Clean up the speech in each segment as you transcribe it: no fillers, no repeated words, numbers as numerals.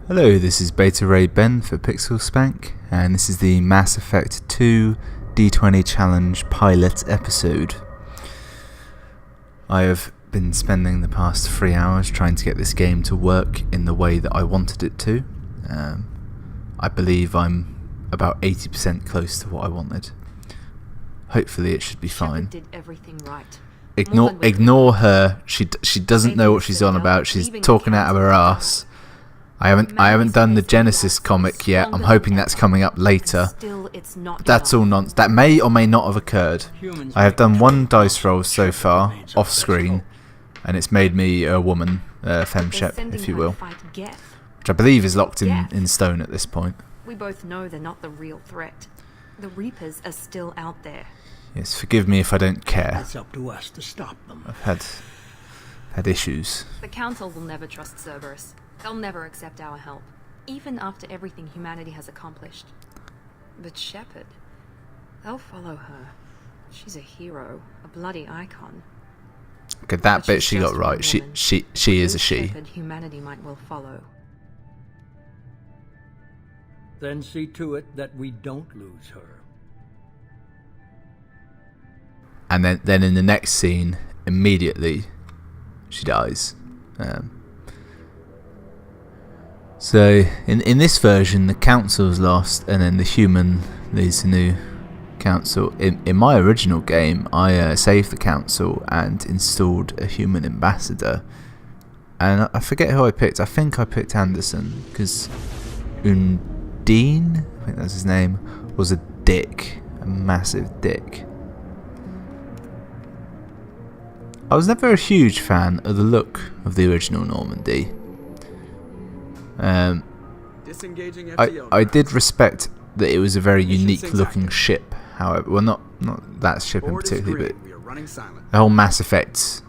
Hello, this is Beta Ray Ben for Pixel Spank, and this is the Mass Effect 2 D20 Challenge pilot episode. I have been spending the past 3 hours trying to get this game to work in the way that I wanted it to. I believe I'm about 80% close to what I wanted. Hopefully it should be fine. Did everything right. Ignore her. She doesn't know what she's on about. She's talking out of her ass. I haven't done the Genesis comic yet. I'm hoping that's coming up later. But that's all nonsense. That may or may not have occurred. I have done one dice roll so far, off screen, and it's made me a woman, femshep, if you will, which I believe is locked in stone at this point. We both know they're not the real threat. The Reapers are still out there. Yes, forgive me if I don't care. It's up to us to stop them. I've had issues. The Council will never trust Cerberus. They'll never accept our help, even after everything humanity has accomplished. But Shepard, they'll follow her. She's a hero, a bloody icon. Okay, that bit she got right. She is a she. Shepard, humanity might well follow. Then see to it that we don't lose her. And then in the next scene, immediately, she dies. So in this version, the council's lost, and then the human leads the new council. In my original game, I saved the council and installed a human ambassador. And I forget who I picked. I think I picked Anderson because Undine, I think that's his name, was a dick, a massive dick. I was never a huge fan of the look of the original Normandy. I did respect that it was a very unique looking ship, however, well not that ship in particular, but the whole Mass Effect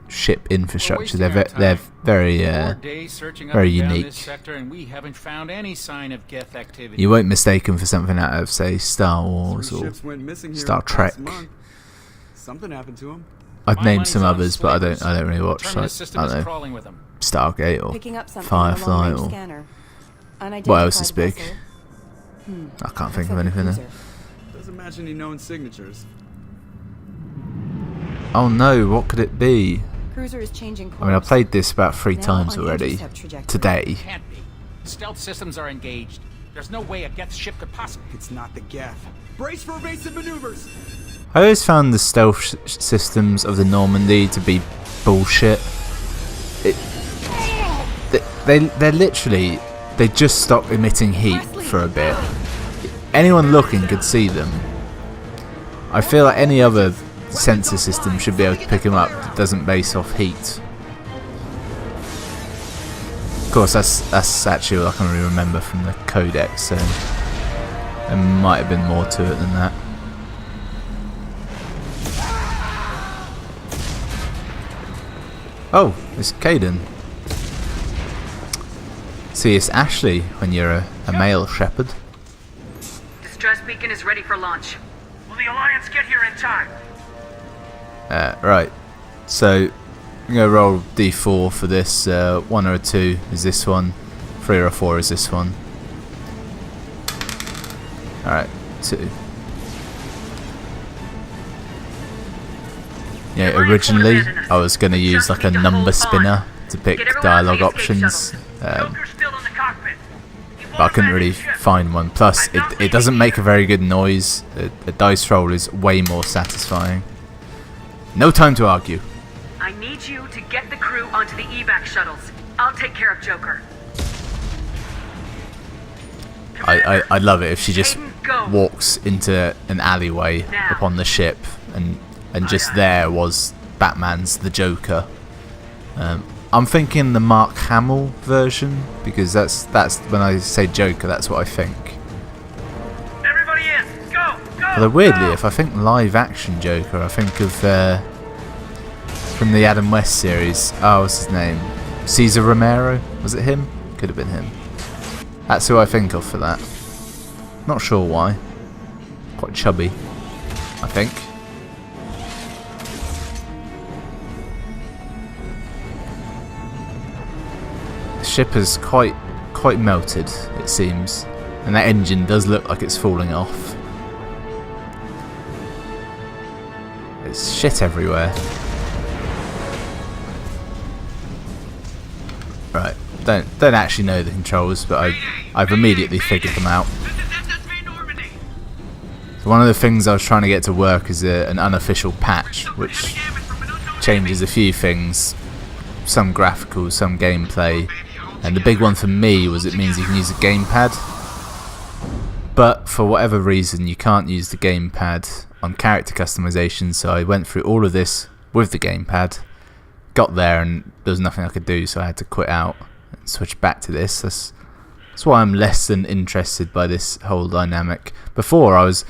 ship infrastructure, they're very unique. You won't mistake them for something out of, say, Star Wars or Star Trek. Something happened to him. I've named some others, but I don't really watch, like, I don't know, Stargate or Firefly or what else is big? I can't think of anything now. Doesn't match any known signatures. Oh no, what could it be? Cruiser is changing course. I mean, I played this about 3 times already today. Can't be. Stealth systems are engaged. There's no way a Geth ship could possibly. It's not the Geth. Brace for evasive maneuvers. I always found the stealth systems of the Normandy to be bullshit. They're literally, they just stop emitting heat for a bit. Anyone looking could see them. I feel like any other sensor system should be able to pick them up that doesn't base off heat. Of course, that's actually all I can really remember from the codex, so there might have been more to it than that. Oh, it's Caden. See, it's Ashley when you're a male shepherd. Distress beacon is ready for launch. Will the Alliance get here in time? Right. So, I'm going to roll D4 for this. 1 or a 2 is this one. 3 or a 4 is this one. Alright, 2. Yeah, originally I was going to use like a number spinner to pick dialogue options, but I couldn't really find one. Plus, it doesn't make a very good noise. A dice roll is way more satisfying. No time to argue. I need you to get the crew onto the evac shuttles. I'll take care of Joker. I love it if she just walks into an alleyway upon the ship and just there was Batman's The Joker. I'm thinking the Mark Hamill version, because that's when I say Joker, that's what I think. Everybody in, go! Although weirdly, if I think live action Joker, I think of from the Adam West series. Oh, what's his name? Cesar Romero? Was it him? Could have been him. That's who I think of for that. Not sure why. Quite chubby, I think. The ship is quite quite melted, it seems. And that engine does look like it's falling off. There's shit everywhere. Right, don't actually know the controls, but I've immediately figured them out. So one of the things I was trying to get to work is an unofficial patch, which changes a few things, some graphical, some gameplay, and the big one for me was it means you can use a gamepad, but for whatever reason you can't use the gamepad on character customization, so I went through all of this with the gamepad, got there and there was nothing I could do, so I had to quit out and switch back to this. That's why I'm less than interested by this whole dynamic. Before I was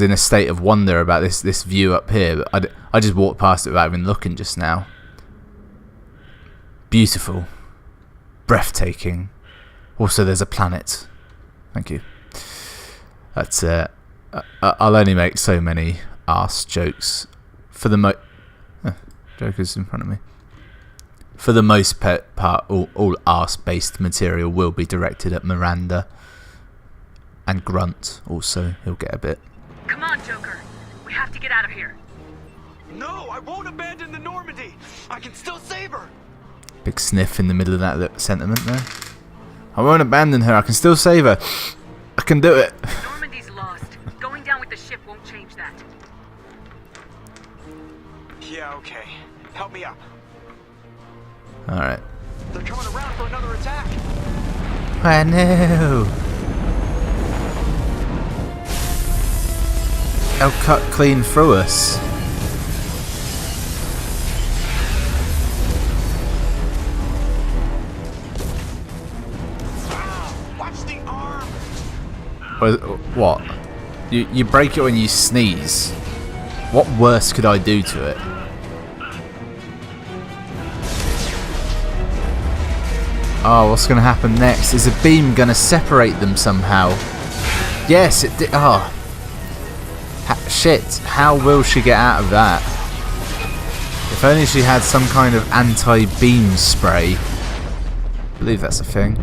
in a state of wonder about this view up here, but I just walked past it without even looking just now. Beautiful. Breathtaking. Also, there's a planet. Thank you. That's I'll only make so many arse jokes. For the Joker's in front of me. For the most part, all arse-based material will be directed at Miranda. And Grunt also, he'll get a bit. Come on, Joker. We have to get out of here. No, I won't abandon the Normandy. I can still save her. Big sniff in the middle of that sentiment there. I won't abandon her, I can still save her. I can do it. Normandy's lost. Going down with the ship won't change that. Yeah, okay. Help me up. Alright. They're coming around for another attack. I know. They'll cut clean through us. Watch the arm. What? You break it when you sneeze. What worse could I do to it? Oh, what's going to happen next? Is a beam going to separate them somehow? Yes, it did. Oh. Shit, how will she get out of that? If only she had some kind of anti-beam spray. I believe that's a thing.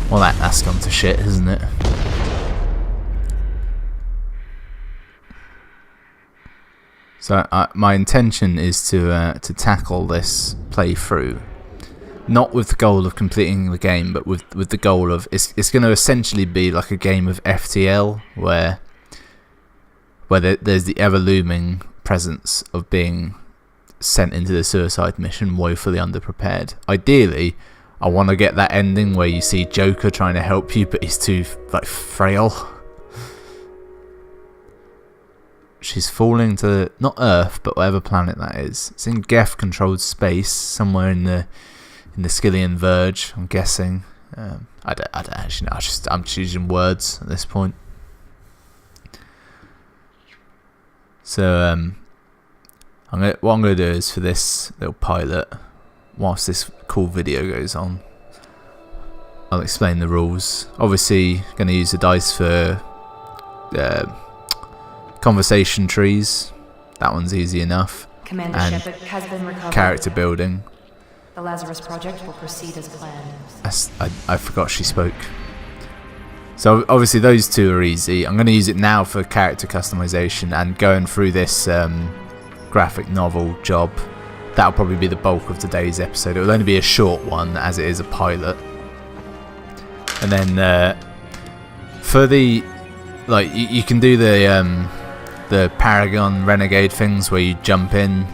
Well, that's gone to shit, hasn't it? So my intention is to tackle this playthrough, not with the goal of completing the game, but with the goal of it's going to essentially be like a game of FTL, where there's the ever looming presence of being sent into the suicide mission woefully underprepared. Ideally, I want to get that ending where you see Joker trying to help you, but he's too frail. She's falling to not Earth, but whatever planet that is. It's in Geth-controlled space, somewhere in the Skillian Verge, I'm guessing. I don't actually know. I'm just using words at this point. So what I'm gonna do is, for this little pilot, whilst this cool video goes on, I'll explain the rules. Obviously, gonna use the dice for conversation trees. That one's easy enough. Commander And Shepard has been recovered. character building. The Lazarus Project will proceed as planned. I forgot she spoke. So obviously those two are easy. I'm going to use it now for character customization and going through this graphic novel job. That'll probably be the bulk of today's episode. It will only be a short one as it is a pilot. And then for the you can do the Paragon Renegade things where you jump in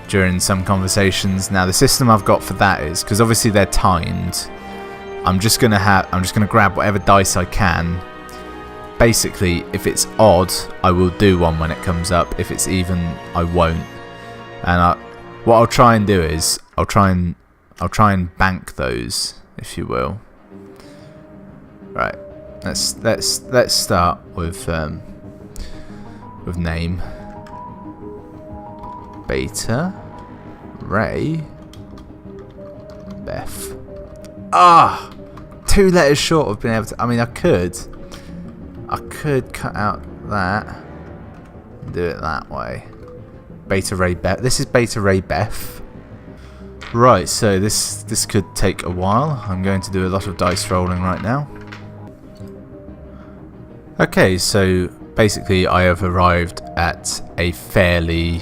during some conversations. Now the system I've got for that is, because obviously they're timed, I'm just gonna grab whatever dice I can. Basically, if it's odd, I will do one when it comes up. If it's even, I won't. And what I'll try and do is I'll try and bank those, if you will. Right. Let's start with name. Beta, Ray, Beth. Ah, 2 letters short of being able to. I mean, I could cut out that. Do it that way. Beta Ray Beth. This is Beta Ray Beth. Right, so this could take a while. I'm going to do a lot of dice rolling right now. Okay, so basically I have arrived at a fairly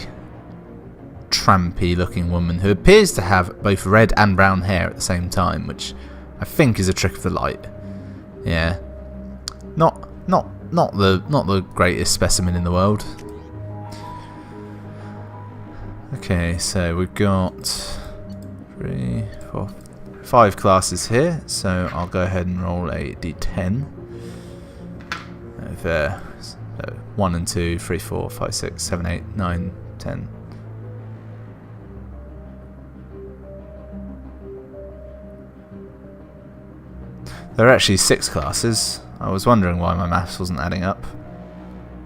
trampy looking woman who appears to have both red and brown hair at the same time, which I think is a trick of the light. Yeah. Not the greatest specimen in the world. Okay, so we've got 3, 4, 5 classes here, so I'll go ahead and roll a d10. There. So 1 and 2, 3, 4, 5, 6, 7, 8, 9, 10. There are actually 6 classes. I was wondering why my maths wasn't adding up.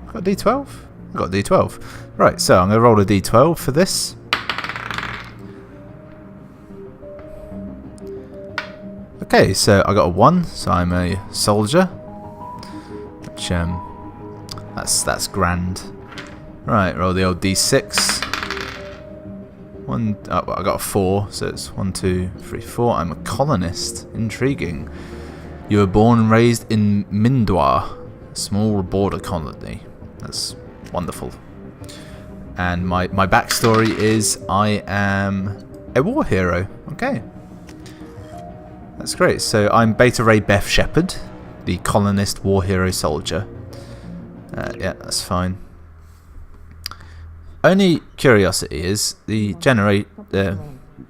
I've got a d12? I've got a d12. Right, so I'm going to roll a d12 for this. Okay, so I got a 1, so I'm a soldier. Which, that's grand. Right, roll the old d6. I got a 4, so it's 1, 2, 3, 4. I'm a colonist. Intriguing. You were born and raised in Mindwa, a small border colony. That's wonderful. And my backstory is I am a war hero. Okay. That's great. So I'm Beta Ray Beth Shepherd, the colonist war hero soldier. Yeah, that's fine. Only curiosity is the generate. She's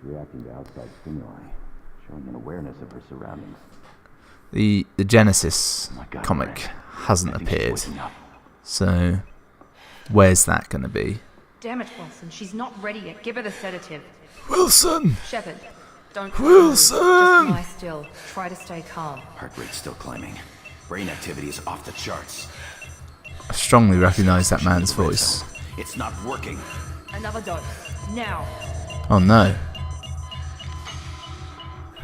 reacting to outside stimuli, showing an awareness of her surroundings. The Genesis God, comic Rick. hasn't I think appeared, she's waking up. so where's that going to be? Damn it, Wilson. She's not ready yet. Give her the sedative. Wilson! Shepard, don't Wilson! Just lie still. Try to stay calm. Heart rate's still climbing. Brain activity is off the charts. I strongly recognise that man's voice. It's not working. Another dose. Now. Oh no.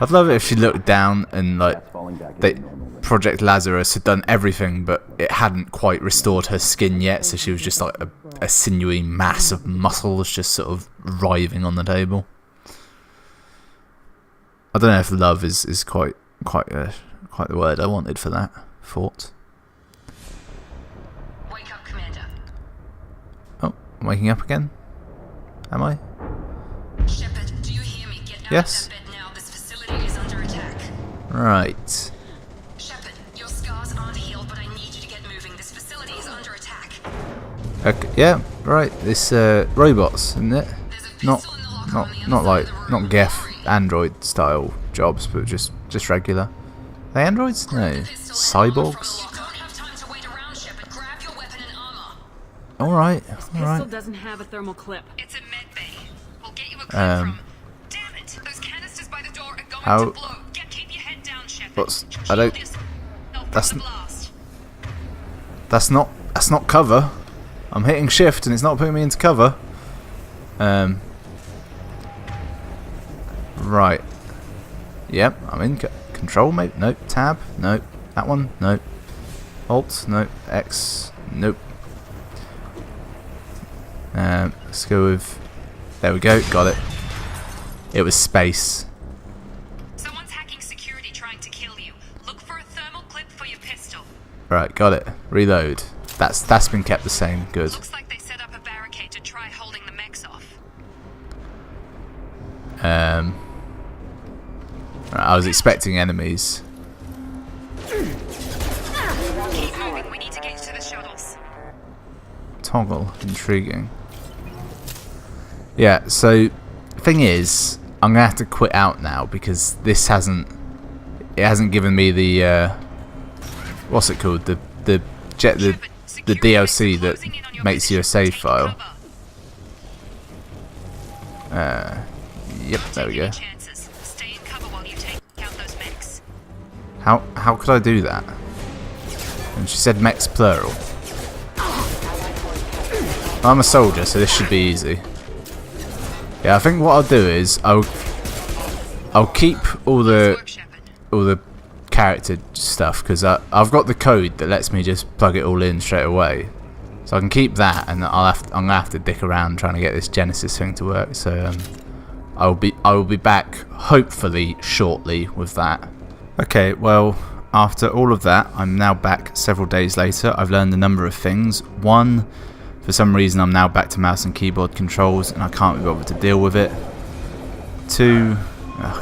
I'd love it if she looked down and like Project Lazarus had done everything but it hadn't quite restored her skin yet, so she was just like a sinewy mass of muscles just sort of writhing on the table. I don't know if love is quite the word I wanted for that thought. Wake up, Commander. Oh, I'm waking up again? Am I? Shepard, do you hear me? Get out Yes. of that bed now. This facility is under attack. Right. Shepard, your scars aren't healed, but I need you to get moving. This facility is under attack. Okay, yeah, right. This robots, isn't it? There's a Not pistol in the locker on the other not side like of the room. not Geth Hurry. Android style jobs, but just regular. Are they androids? No, The pistol and armor from the cyborgs. locker. Don't have time to wait around, Shepard. Grab your weapon and armor. All right, all Pistol right. doesn't have a thermal clip. It's a med bay. We'll get you a clip Um, from. Damn it! Those canisters by the door are going How- to blow. Keep your head down, Shepard. What's- I Shield don't- yourself from that's the n- blast. That's not cover. I'm hitting shift and it's not putting me into cover. Right. Yep, I'm in control. Maybe nope. Tab. Nope. That one. Nope. Alt. Nope. X. Nope. Let's go with. There we go. Got it. It was space. Someone's hacking security trying to kill you. Look for a thermal clip for your pistol. Right. Got it. Reload. That's been kept the same. Good. Looks like they set up a barricade to try holding the mechs off. Right, I was expecting enemies. Keep moving. We need to get to the shuttles. Toggle. Intriguing. Yeah, so thing is, I'm gonna have to quit out now because this hasn't given me the what's it called? The DLC that makes you a save file. Yep, there we go. Stay in cover while you take out those mechs. How could I do that? And she said mechs plural. I'm a soldier, so this should be easy. Yeah, I think what I'll do is I'll keep all the character stuff because I've got the code that lets me just plug it all in straight away. So I can keep that, and I'm gonna have to dick around trying to get this Genesis thing to work. So I will be back hopefully shortly with that. Okay, well, after all of that, I'm now back several days later. I've learned a number of things. One, for some reason I'm now back to mouse and keyboard controls and I can't be bothered to deal with it. Two,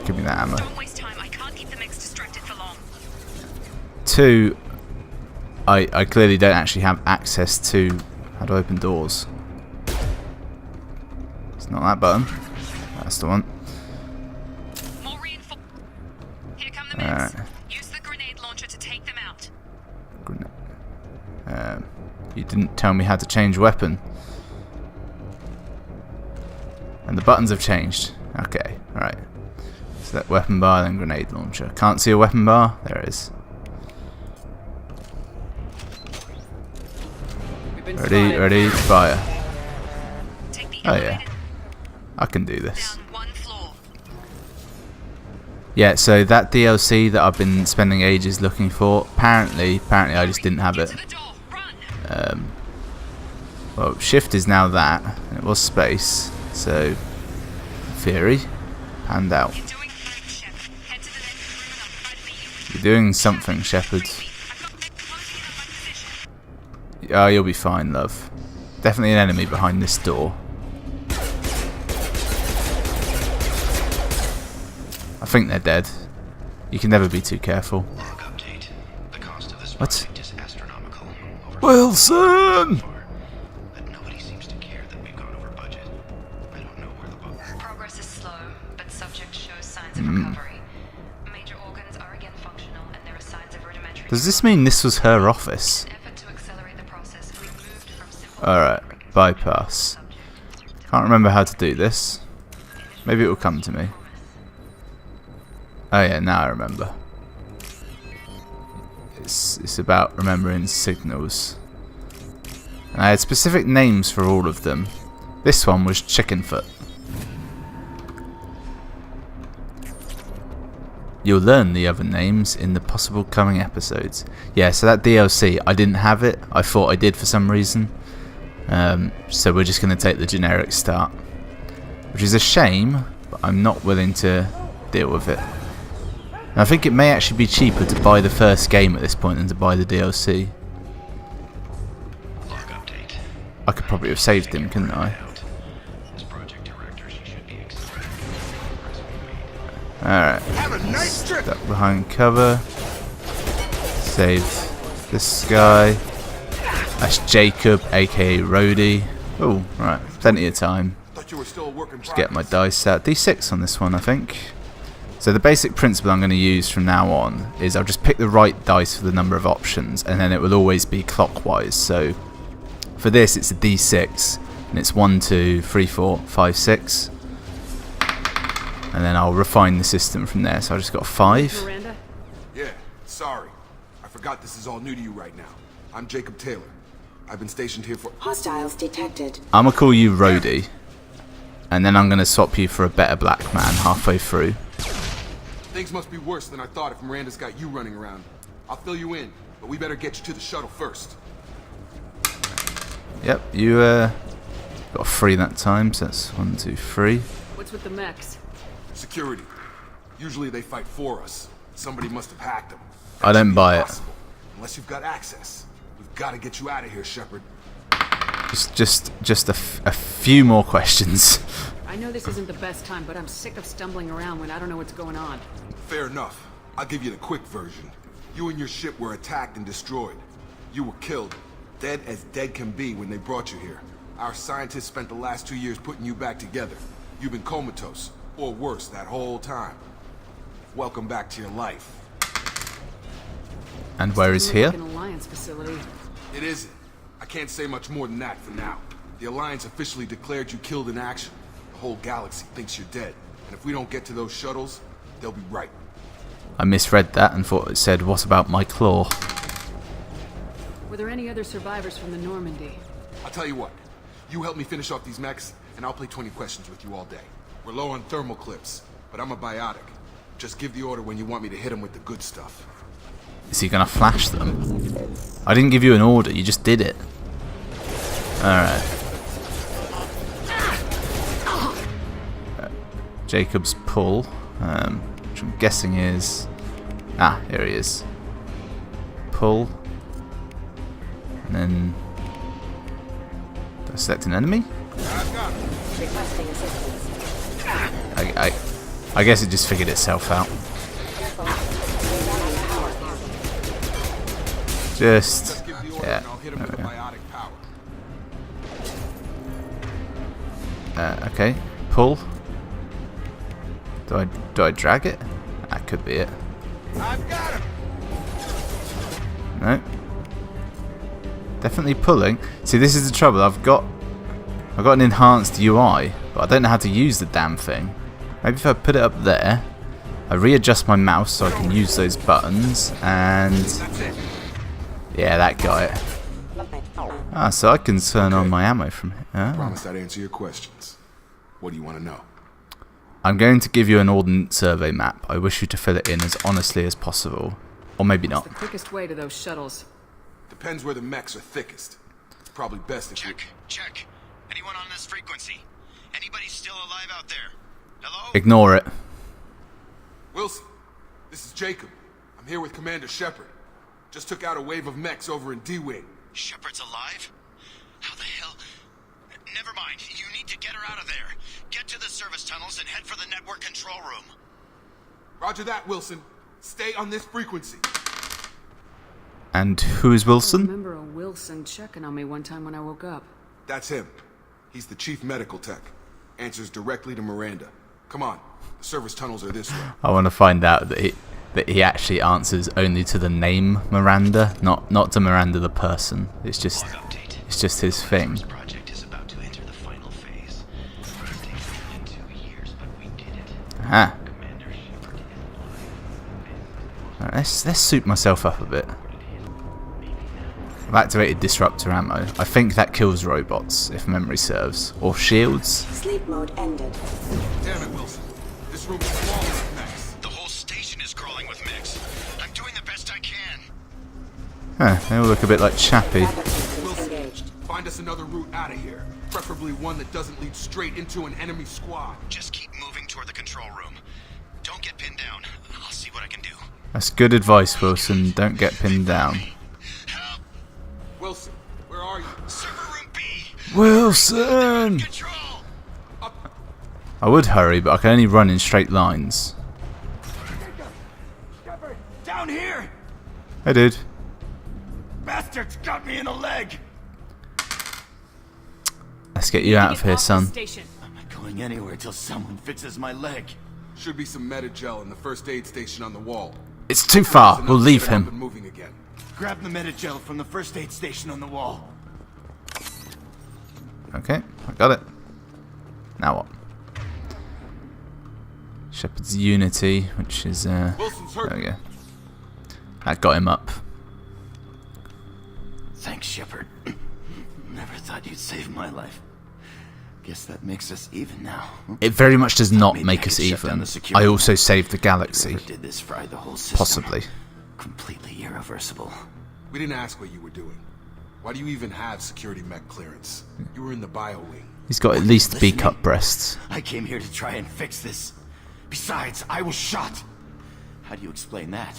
give me that ammo. Don't waste time. I can't keep the mix distracted for long. Two, I clearly don't actually have access to how to open doors. It's not that button. That's the one. More reinforcements. Here come the mix. Use the grenade launcher to take them out. You didn't tell me how to change weapon. And the buttons have changed. Okay, alright. So that weapon bar, then grenade launcher. Can't see a weapon bar? There it is. Ready, fire. Take the Oh yeah. elevator I can do this. down one floor. Yeah, so that DLC that I've been spending ages looking for, apparently I just didn't have it. To the door. Run. Well, shift is now that, and it was space, so theory, hand out. You're doing great, Shep. Head to the next room and I'll try to meet you. You're doing something, Shepard. I've got them closing in on my position. Oh, you'll be fine, love. Definitely an enemy behind this door. I think they're dead. You can never be too careful. Log update. The cost of this What? project is astronomical. Wilson! But nobody seems to care that we've gone over budget. I don't know where the bug. Progress is slow, but subject shows signs of recovery. Major organs are again functional, and there are signs of rudimentary. Does this mean this was her office? In an effort to accelerate the process, we've moved from simple Alright, bypass. Can't remember how to do this. Maybe it will come to me. Oh yeah, now I remember. It's about remembering signals. And I had specific names for all of them. This one was Chickenfoot. You'll learn the other names in the possible coming episodes. Yeah, so that DLC, I didn't have it. I thought I did for some reason. So we're just going to take the generic start. Which is a shame, but I'm not willing to deal with it. And I think it may actually be cheaper to buy the first game at this point than to buy the DLC. Log update. I could probably have saved him, couldn't I? As project directors, you should be excited. Alright. Have a nice trip. Duck behind cover. Save this guy. That's Jacob, aka Rhodey. Oh, right. Plenty of time. Thought you were still a work in Just get my dice out. D6 on this one, I think. So the basic principle I'm going to use from now on is I'll just pick the right dice for the number of options, and then it will always be clockwise. So for this, it's a D6, and it's 1, 2, 3, 4, 5, 6. And then I'll refine the system from there. So I just got 5. Miranda? Yeah, sorry. I forgot this is all new to you right now. I'm Jacob Taylor. I've been stationed here for... Hostiles detected. I'm going to call you Rhodey, and then I'm going to swap you for a better black man halfway through. Things must be worse than I thought if Miranda's got you running around. I'll fill you in, but we better get you to the shuttle first. Yep, you got 3 that time, so that's 1, 2, 3. What's with the mechs? Security. Usually they fight for us. Somebody must have hacked them. I don't buy it. Impossible. Unless you've got access. We've got to get you out of here, Shepard. Just a few more questions. I know this isn't the best time, but I'm sick of stumbling around when I don't know what's going on. Fair enough. I'll give you the quick version. You and your ship were attacked and destroyed. You were killed. Dead as dead can be when they brought you here. Our scientists spent the last 2 years putting you back together. You've been comatose, or worse, that whole time. Welcome back to your life. And where is Seems here? like an Alliance facility. It isn't. I can't say much more than that for now. The Alliance officially declared you killed in action. The whole galaxy thinks you're dead. And if we don't get to those shuttles, they'll be right. I misread that and thought it said, what about my claw? Were there any other survivors from the Normandy? I'll tell you what. You help me finish off these mechs, and I'll play 20 questions with you all day. We're low on thermal clips, but I'm a biotic. Just give the order when you want me to hit them with the good stuff. Is he going to flash them? I didn't give you an order, you just did it. Alright. Jacob's pull, which I'm guessing is... Ah, here he is. Pull. And then... Do I select an enemy? I guess it just figured itself out. Just... Yeah. Okay. Pull. Do I drag it? That could be it. I've got him. No. Definitely pulling. See, this is the trouble. I've got an enhanced UI, but I don't know how to use the damn thing. Maybe if I put it up there, I readjust my mouse so I can use those buttons, and yeah, that got it. Ah, so I can turn on my ammo from here. Ah. Promise I'd answer your questions. What do you want to know? I'm going to give you an ordnance survey map. I wish you to fill it in as honestly as possible. Or maybe not. The quickest way to those shuttles. Depends where the mechs are thickest. It's probably best if Check. Anyone on this frequency? Anybody still alive out there? Hello? Ignore it. Wilson, this is Jacob. I'm here with Commander Shepard. Just took out a wave of mechs over in D-Wing. Shepard's alive? How the hell? Never mind. You need to get her out of there. Get to the service tunnels and head for the network control room. Roger that, Wilson. Stay on this frequency. And who is I Wilson? remember a Wilson checking on me one time when I woke up. That's him. He's the chief medical tech. Answers directly to Miranda. Come on. The service tunnels are this way. I want to find out that he actually answers only to the name Miranda, not to Miranda the person. It's just his thing. This project is about to enter the final phase. It's taken only 2 years, but we did it. Ah. Commander Shepard Right, let's suit myself up a bit. I've activated disruptor ammo. I think that kills robots, if memory serves. Or shields. Sleep mode ended. Damn it, Wilson. This room is crawling with mechs. The whole station is crawling with mechs. I'm doing the best I can. Huh, they all look a bit like Chappie. Wilson, find us another route out of here. Preferably one that doesn't lead straight into an enemy squad. Just keep moving toward the control room. Don't get pinned down. I'll see what I can do. That's good advice, Wilson. Don't get pinned down. Help! Wilson, where are you? Server room B! Wilson! Control! I would hurry, but I can only run in straight lines. Shepard! Down here! Hey, dude. Bastards got me in the leg! Let's get you out of here, son. I'm not going anywhere till someone fixes my leg. Should be some Metagel in the first aid station on the wall. It's too far. There's We'll enough leave to get up him. and moving again. Grab the Metagel from the first aid station on the wall. Okay, I got it. Now what? Shepard's Unity, which is Wilson's hurt. there we go. That got him up. Thanks, Shepard. Never thought you'd save my life. Guess that makes us even now. It very much does not Maybe make I us could shut down even. the security. I also saved the galaxy. Whoever did this fried the whole system. Possibly. Completely irreversible. We didn't ask what you were doing. Why do you even have security mech clearance? You were in the bio wing. He's got at least B-cup breasts. I came here to try and fix this. Besides, I was shot. How do you explain that?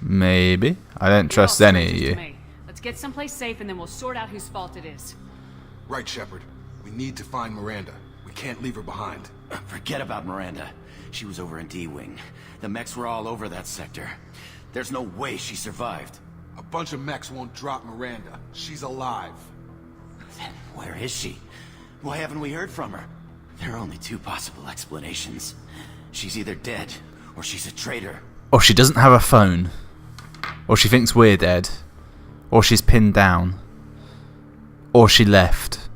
Maybe. I don't trust any of you. Let's get someplace safe and then we'll sort out whose fault it is. Right, Shepard. We need to find Miranda. We can't leave her behind. Forget about Miranda. She was over in D-Wing. The mechs were all over that sector. There's no way she survived. A bunch of mechs won't drop Miranda. She's alive. Then where is she? Why haven't we heard from her? There are only two possible explanations. She's either dead, or she's a traitor. Or she doesn't have a phone. Or she thinks we're dead. Or she's pinned down. Or she left.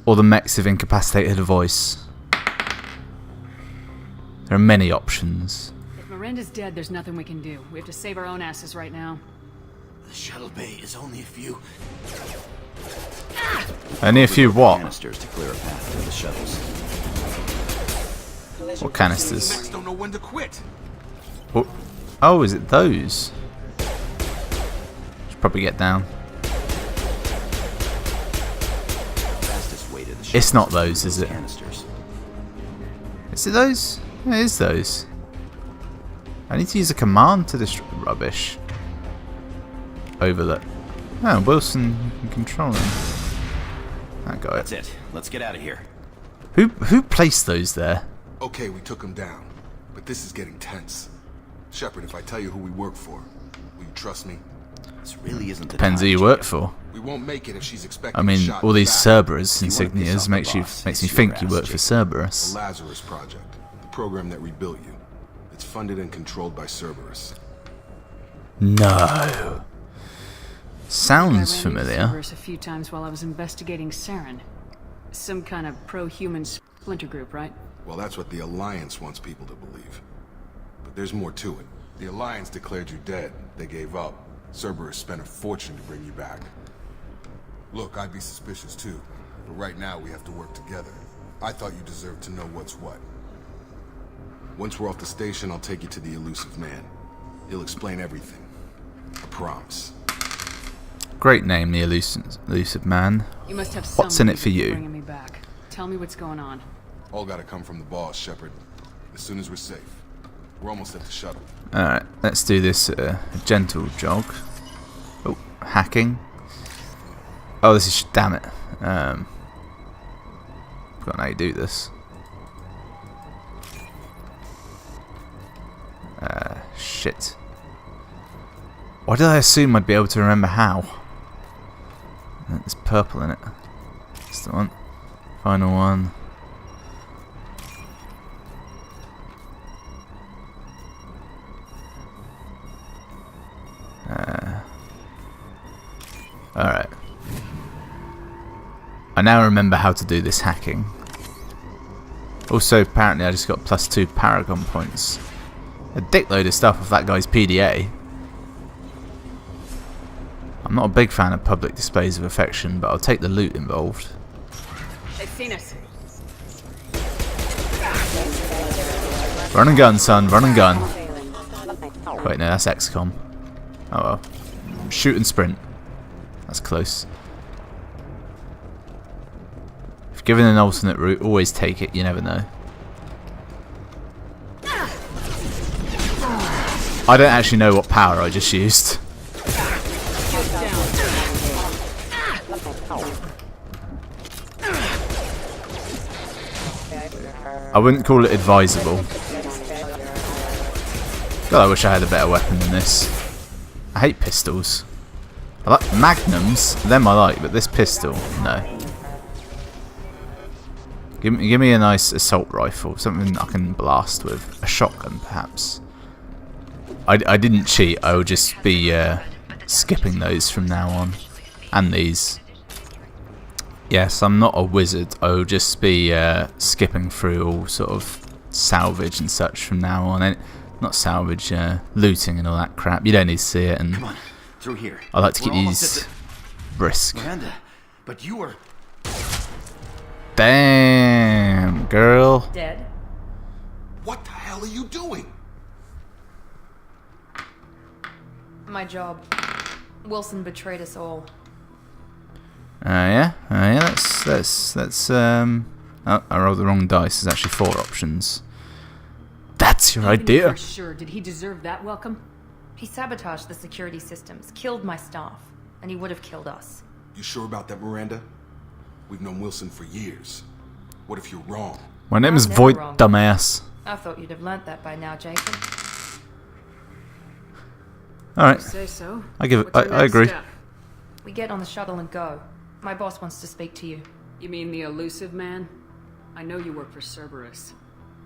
Or the mechs have incapacitated her voice. There are many options. If Miranda's dead, there's nothing we can do. We have to save our own asses right now. The shuttle bay is only a few... Only a few what? Canisters to clear a path to the shuttles. What canisters? Mechs don't know when to quit. Oh, is it those? Should probably get down. It's not those, is it? Canisters. Is it those? It is those. I need to use a command to destroy rubbish. Overlook. Oh, Wilson can control him. I got That's it. it. Let's get out of here. Who placed those there? Okay, we took him down, but this is getting tense. Shepard, if I tell you who we work for, will you trust me? This really isn't the Depends who time, you work Jacob. for. We won't make it if she's expecting I mean, shot all in the these back. Cerberus You work insignias yourself, makes boss. me It's your think you ass, work for Jacob. Cerberus. The Lazarus Project, the program that rebuilt you. It's funded and controlled by Cerberus. No. Sounds I ran into familiar. Cerberus a few times while I was investigating Saren. Some kind of pro-human splinter group, right? Well, that's what the Alliance wants people to believe. But there's more to it. The Alliance declared you dead. They gave up. Cerberus spent a fortune to bring you back. Look, I'd be suspicious too. But right now, we have to work together. I thought you deserved to know what's what. Once we're off the station, I'll take you to the elusive man. He'll explain everything. I promise. Great name, the elusive man. You must have some What's in it for reason you? bringing me back. Tell me what's going on. All gotta come from the boss, Shepard. As soon as we're safe. We're almost at the shuttle. Alright, let's do this a gentle jog. Oh, hacking. Oh, this is... damn it. Forgot how you do this. Shit. Why did I assume I'd be able to remember how? There's purple in it. That's the one. Final one. Alright. I now remember how to do this hacking. Also, apparently I just got +2 Paragon points. A dickload of stuff off that guy's PDA. I'm not a big fan of public displays of affection, but I'll take the loot involved. They've seen us. Run and gun, son. Run and gun. Wait, no, that's XCOM. Oh well. Shoot and sprint. That's close. If given an alternate route, always take it. You never know. I don't actually know what power I just used. I wouldn't call it advisable. God, I wish I had a better weapon than this. I hate pistols. I like magnums, them I like, but this pistol, no. Give me a nice assault rifle, something I can blast with. A shotgun, perhaps. I didn't cheat, I will just be skipping those from now on. And these. Yes, I'm not a wizard, I will just be skipping through all sort of salvage and such from now on. And not salvage, looting and all that crap. You don't need to see it, and Come on, through here. I like to keep We're almost these at brisk. Miranda, but you were... Damn, girl. Dead? What the hell are you doing? My job. Wilson betrayed us all. Yeah. That's oh, I rolled the wrong dice. There's actually 4 options. That's your Even if idea. you're sure, did he deserve that welcome? He sabotaged the security systems, killed my staff, and he would have killed us. You sure about that, Miranda? We've known Wilson for years. What if you're wrong? My name is I'm never Void, wrong. dumbass. I thought you'd have learnt that by now, Jacob. Alright, Say so. I give it. What's our I next agree. step? We get on the shuttle and go. My boss wants to speak to you. You mean the elusive man? I know you work for Cerberus.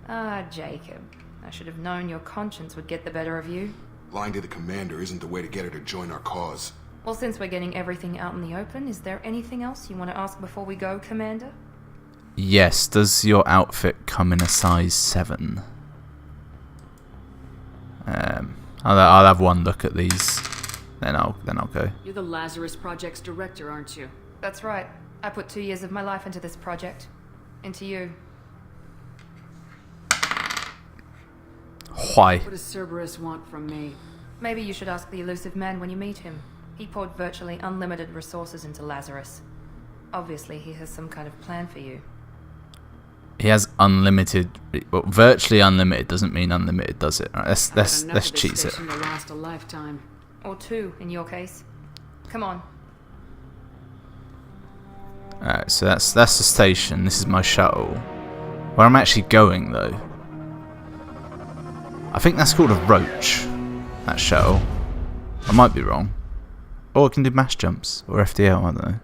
Ah, Jacob. I should have known your conscience would get the better of you. Lying to the commander isn't the way to get her to join our cause. Well, since we're getting everything out in the open, is there anything else you want to ask before we go, Commander? Yes. Does your outfit come in a size 7? I'll have one look at these. Then I'll go. You're the Lazarus Project's director, aren't you? That's right. I put 2 years of my life into this project. Into you. Why? What does Cerberus want from me? Maybe you should ask the elusive man when you meet him. He poured virtually unlimited resources into Lazarus. Obviously, he has some kind of plan for you. He has unlimited, well, virtually unlimited doesn't mean unlimited, does it? Right, let's cheese it. To last a lifetime. Or 2, in your case. Come on. Alright, so that's the station. This is my shuttle. Where I'm actually going, though, I think that's called a roach. That shuttle. I might be wrong. Or it can do mass jumps or FDL. I don't know.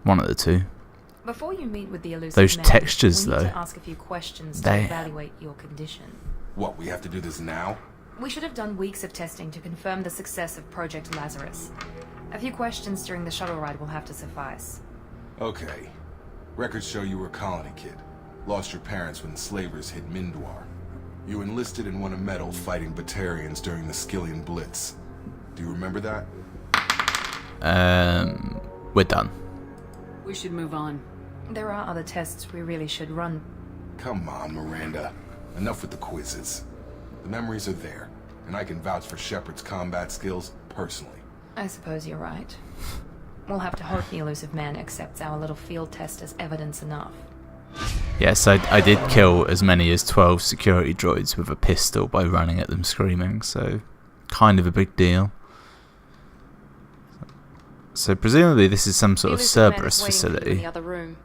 One of the two. Before you meet with the elusive Those man, textures, we need though. to ask a few questions to evaluate your condition. What, we have to do this now? We should have done weeks of testing to confirm the success of Project Lazarus. A few questions during the shuttle ride will have to suffice. Okay. Records show you were a colony kid. Lost your parents when slavers hit Mindwar. You enlisted and won a medal fighting Batarians during the Skillian Blitz. Do you remember that? We're done. We should move on. There are other tests we really should run. Come on, Miranda. Enough with the quizzes. The memories are there, and I can vouch for Shepard's combat skills personally. I suppose you're right. We'll have to hope the elusive man accepts our little field test as evidence enough. Yes, I did kill as many as 12 security droids with a pistol by running at them screaming, so kind of a big deal. So presumably this is some sort of Cerberus facility. In the other room.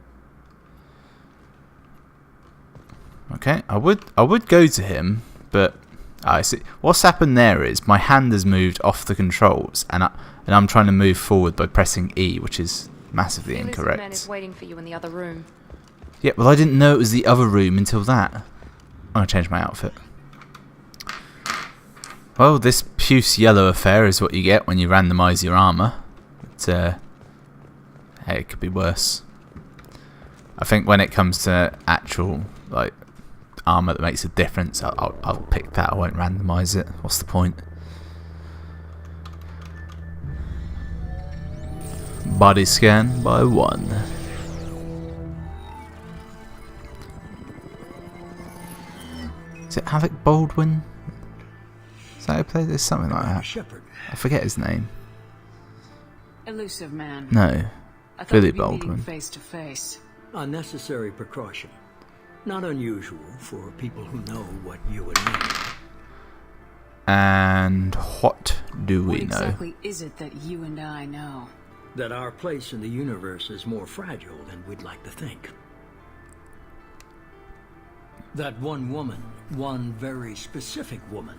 Okay, I would go to him, but I see what's happened there is my hand has moved off the controls, and I'm trying to move forward by pressing E, which is massively incorrect. The man is waiting for you in the other room. Yeah, well, I didn't know it was the other room until that. I'm gonna change my outfit. Well, this puce yellow affair is what you get when you randomise your armour. But, hey, it could be worse. I think when it comes to actual like armour that makes a difference, I'll pick that. I won't randomise it. What's the point? Body scan by 1. Is it Alec Baldwin? Is that who plays? There's something like that. Shepard. I forget his name. Elusive man. No, I thought Billy we'd be meeting Baldwin. face to face. Unnecessary precaution. Not unusual for people who know what you and me know. And what do we What know? exactly is it that you and I know? That our place in the universe is more fragile than we'd like to think. That one woman, one very specific woman,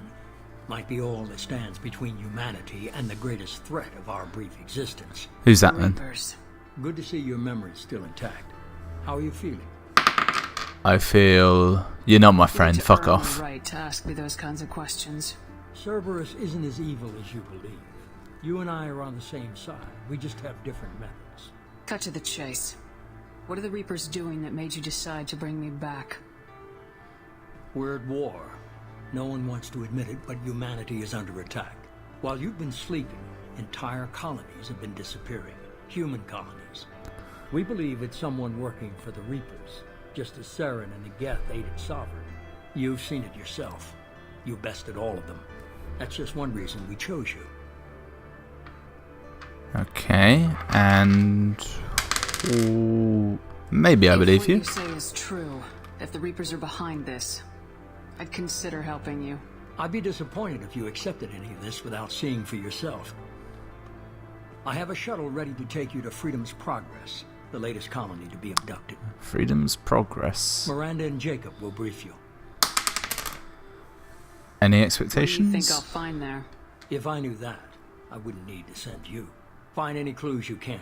might be all that stands between humanity and the greatest threat of our brief existence. Who's that then? Reapers. Good to see your memory's still intact. How are you feeling? I feel you're not my friend. To Fuck earn off. the right to ask me those kinds of questions. Cerberus isn't as evil as you believe. You and I are on the same side. We just have different methods. Cut to the chase. What are the Reapers doing that made you decide to bring me back? We're at war. No one wants to admit it, but humanity is under attack. While you've been sleeping, entire colonies have been disappearing. Human colonies. We believe it's someone working for the Reapers, just as Saren and the Geth aided Sovereign. You've seen it yourself. You bested all of them. That's just one reason we chose you. Okay, and maybe I believe you. If what you say is true, if the Reapers are behind this, I'd consider helping you. I'd be disappointed if you accepted any of this without seeing for yourself. I have a shuttle ready to take you to Freedom's Progress, the latest colony to be abducted. Freedom's Progress. Miranda and Jacob will brief you. Any What do you expectations? think I'll find there? If I knew that, I wouldn't need to send you. Find any clues you can.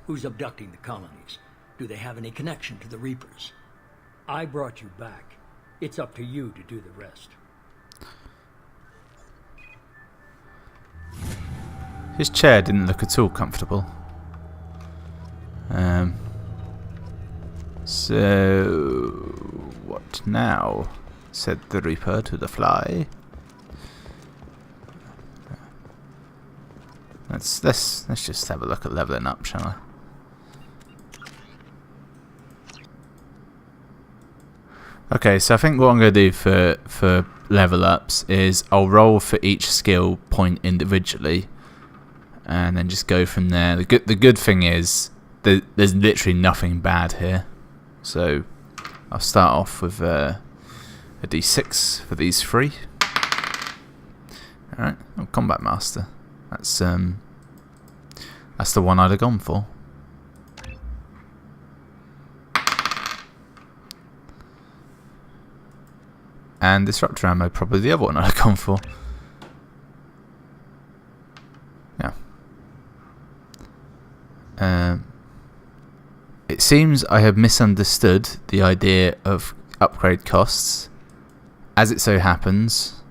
Who's abducting the colonies? Do they have any connection to the Reapers? I brought you back. It's up to you to do the rest. His chair didn't look at all comfortable. So what now? Said the Reaper to the fly. Let's just have a look at leveling up, shall I? Okay, so I think what I'm going to do for level ups is I'll roll for each skill point individually, and then just go from there. The good thing is there's literally nothing bad here. So I'll start off with a D6 for these 3. Alright, oh, Combat Master. That's the one I'd have gone for. And Disruptor Ammo, probably the other one I'd have gone for. Yeah. It seems I have misunderstood the idea of upgrade costs. As it so happens,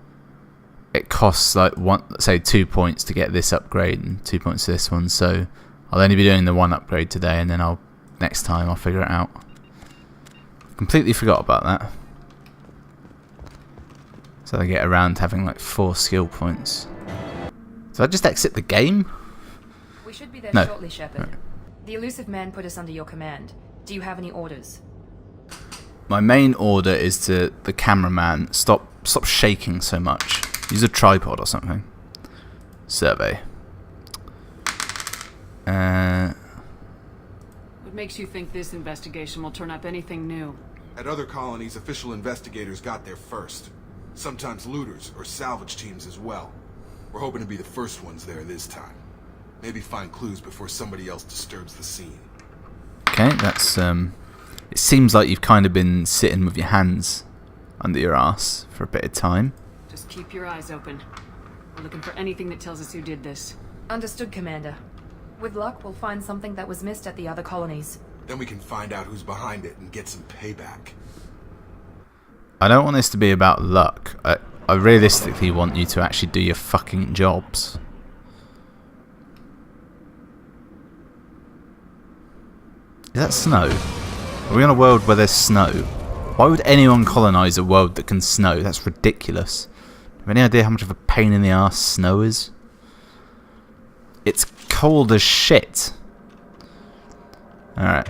it costs like say 2 points to get this upgrade and 2 points to this one. So I'll only be doing the 1 upgrade today, and then next time I'll figure it out. Completely forgot about that. So I get around to having like 4 skill points. So I just exit the game? We should be there No. shortly, Shepard. Right. The elusive man put us under your command. Do you have any orders? My main order is to the cameraman, stop shaking so much. Use a tripod or something. Survey. What makes you think this investigation will turn up anything new? At other colonies, official investigators got there first. Sometimes looters or salvage teams as well. We're hoping to be the first ones there this time. Maybe find clues before somebody else disturbs the scene. Okay, that's it seems like you've kind of been sitting with your hands under your ass for a bit of time. Just keep your eyes open. We're looking for anything that tells us who did this. Understood, Commander. With luck, we'll find something that was missed at the other colonies. Then we can find out who's behind it and get some payback. I don't want this to be about luck. I realistically want you to actually do your fucking jobs. Is that snow? Are we on a world where there's snow? Why would anyone colonise a world that can snow? That's ridiculous. Have any idea how much of a pain in the ass snow is? It's cold as shit. Alright,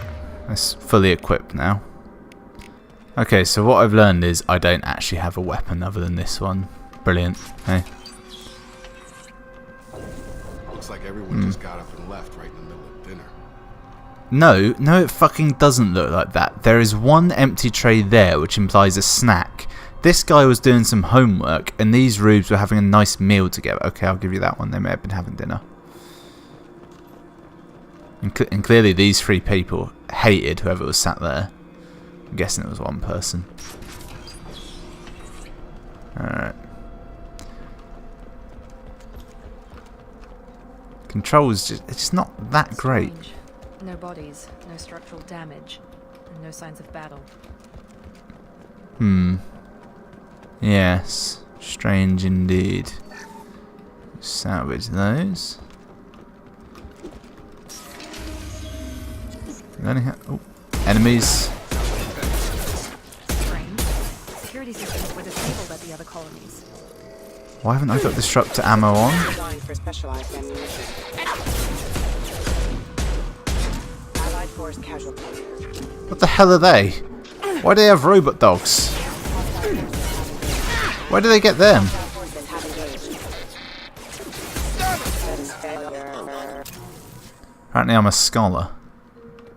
that's fully equipped now. Okay, so what I've learned is I don't actually have a weapon other than this one. Brilliant. Hey. Looks like everyone just got up and left right in the middle of dinner. No, it fucking doesn't look like that. There is one empty tray there, which implies a snack. This guy was doing some homework, and these rubes were having a nice meal together. Okay, I'll give you that one. They may have been having dinner. And clearly these 3 people hated whoever was sat there. I'm guessing it was one person. Alright. Controls, it's just not that great. Strange. No bodies, no structural damage, and no signs of battle. Yes. Strange indeed. Salvage those. Oh, enemies. Strange. Security systems were disabled at the other colonies. Why haven't I got disruptor ammo on? Designed for specialized ammunition. Allied force casualty. What the hell are they? Why do they have robot dogs? Where do they get them? Apparently I'm a scholar.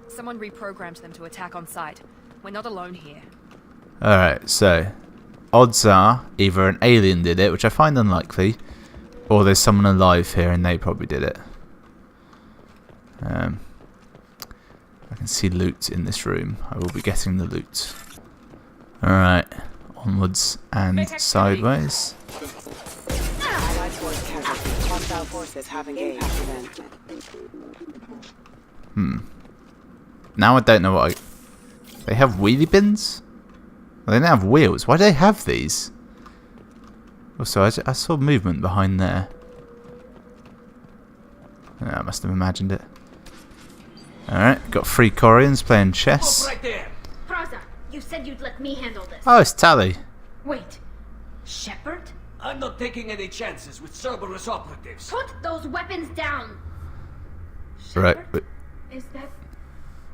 Someone reprogrammed them to attack on sight. We're not alone here. Alright, so odds are either an alien did it, which I find unlikely, or there's someone alive here and they probably did it. I can see loot in this room. I will be getting the loot. Alright, onwards and sideways. Allied force casualty. Hostile forces have engaged. Now I don't know what They have wheelie bins? Well, they don't have wheels. Why do they have these? Also, I saw movement behind there. I must have imagined it. Alright, got 3 Koreans playing chess. Right there. Praza, you said you'd let me handle this. Oh, it's Tally. Wait, Shepard? I'm not taking any chances with Cerberus operatives. Put those weapons down! Right. Shepard? But Is that...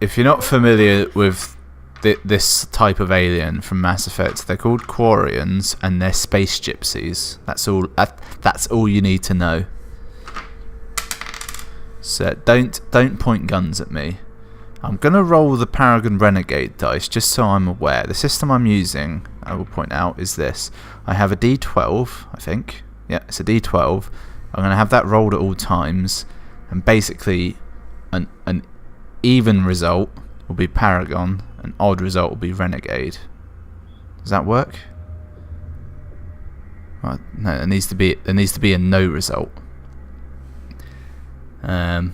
if you're not familiar with this type of alien from Mass Effect, they're called Quarians and they're space gypsies. That's all. That's all you need to know. So don't point guns at me. I'm going to roll the Paragon Renegade dice just so I'm aware. The system I'm using, I will point out, is this. I have a D12, I think. Yeah, it's a D12. I'm going to have that rolled at all times. And basically, an even result will be Paragon. An odd result will be Renegade. Does that work? No, there needs to be a no result. Let